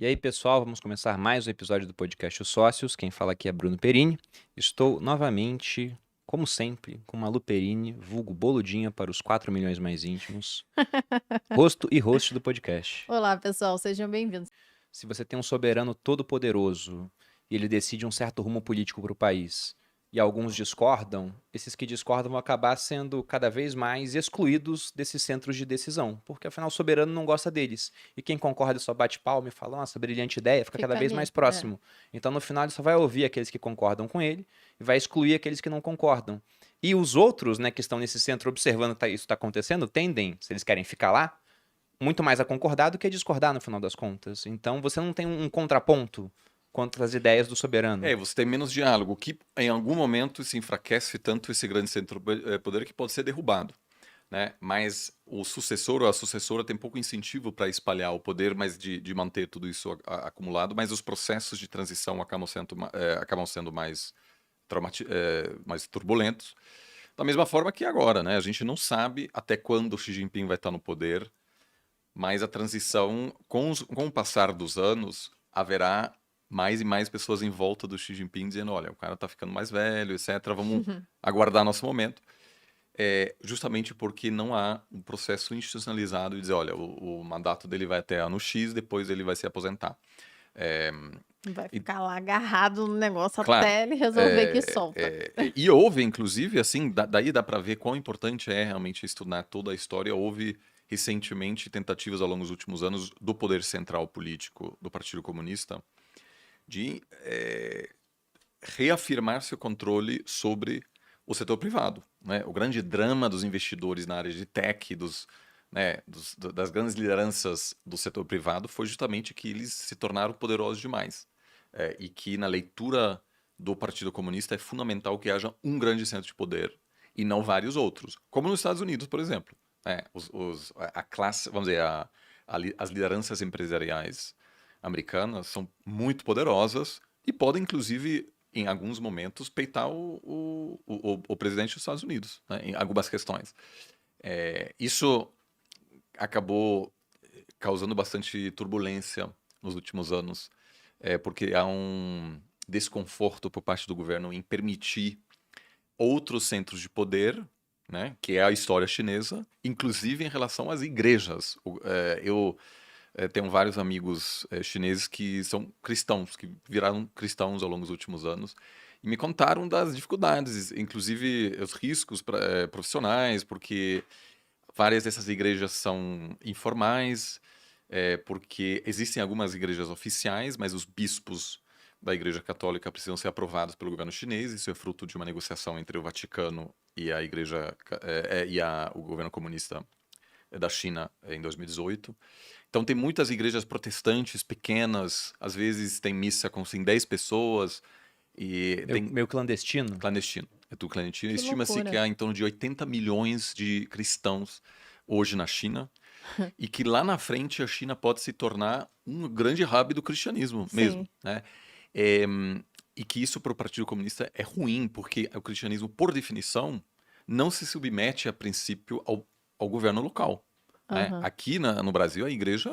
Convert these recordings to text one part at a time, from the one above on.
E aí, pessoal, vamos começar mais um episódio do podcast Os Sócios. Quem fala aqui é Bruno Perini. Estou novamente, como sempre, com Malu Perini, vulgo Boludinha para os 4 milhões mais íntimos, rosto e host do podcast. Olá, pessoal, sejam bem-vindos. Se você tem um soberano todo-poderoso e ele decide um certo rumo político para o país e alguns discordam, esses que discordam vão acabar sendo cada vez mais excluídos desses centros de decisão, porque afinal o soberano não gosta deles. E quem concorda só bate palma e fala, nossa, brilhante ideia, fica cada Fica vez ali, mais é. próximo. Então no final ele só vai ouvir aqueles que concordam com ele e vai excluir aqueles que não concordam. E os outros, né, que estão nesse centro observando que isso está acontecendo, tendem, se eles querem ficar lá, muito mais a concordar do que a discordar no final das contas. Então você não tem um contraponto contra as ideias do soberano. Você tem menos diálogo, que em algum momento se enfraquece tanto esse grande centro poder que pode ser derrubado, né? Mas o sucessor ou a sucessora tem pouco incentivo para espalhar o poder, mas de manter tudo isso acumulado, mas os processos de transição acabam sendo mais turbulentos. Da mesma forma que agora, né? A gente não sabe até quando o Xi Jinping vai estar no poder, mas a transição, com o passar dos anos, haverá mais e mais pessoas em volta do Xi Jinping dizendo, olha, o cara tá ficando mais velho, etc. Vamos aguardar nosso momento. Justamente porque não há um processo institucionalizado e dizer, olha, o mandato dele vai até ano X, depois ele vai se aposentar. Vai ficar lá agarrado no negócio Claro, até ele resolver que solta. e houve, inclusive, assim, daí dá para ver quão importante é realmente estudar toda a história. Houve recentemente tentativas ao longo dos últimos anos do poder central político do Partido Comunista de reafirmar seu controle sobre o setor privado, né? O grande drama dos investidores na área de tech, das grandes lideranças do setor privado foi justamente que eles se tornaram poderosos demais. E que na leitura do Partido Comunista é fundamental que haja um grande centro de poder e não vários outros, como nos Estados Unidos, por exemplo. A classe, vamos dizer, as lideranças empresariais americanas são muito poderosas e podem, inclusive, em alguns momentos, peitar o presidente dos Estados Unidos, né, em algumas questões. Isso acabou causando bastante turbulência nos últimos anos, porque há um desconforto por parte do governo em permitir outros centros de poder, né, que é a história chinesa, inclusive em relação às igrejas. Eu tenho vários amigos chineses que são cristãos, que viraram cristãos ao longo dos últimos anos, e me contaram das dificuldades, inclusive os riscos profissionais, porque várias dessas igrejas são informais, porque existem algumas igrejas oficiais, mas os bispos da Igreja Católica precisam ser aprovados pelo governo chinês. Isso é fruto de uma negociação entre o Vaticano e a Igreja o governo comunista da China em 2018. Então tem muitas igrejas protestantes pequenas, às vezes tem missa com assim, 10 pessoas e tem Meio clandestino. clandestino. É tudo clandestino. Que Estima-se que loucura. há em torno de 80 milhões de cristãos hoje na China e que lá na frente a China pode se tornar um grande hub do cristianismo mesmo, Sim. né? E que isso para o Partido Comunista é ruim, porque o cristianismo, por definição, não se submete a princípio ao governo local, né? Aham. Aqui no Brasil, a igreja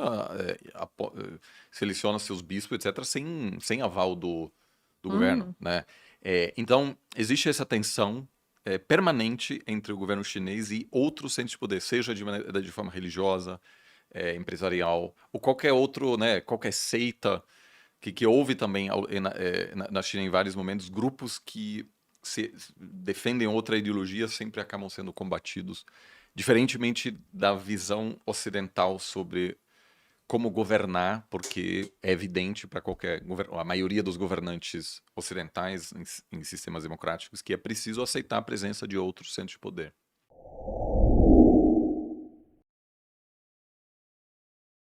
seleciona seus bispos, etc., sem aval do governo, Uhum. né? Então, existe essa tensão permanente entre o governo chinês e outros centros de poder, seja de forma religiosa, empresarial, ou qualquer outro, né, qualquer seita, que houve também na China em vários momentos, grupos que defendem outra ideologia sempre acabam sendo combatidos, diferentemente da visão ocidental sobre como governar, porque é evidente para a maioria dos governantes ocidentais em sistemas democráticos que é preciso aceitar a presença de outros centros de poder.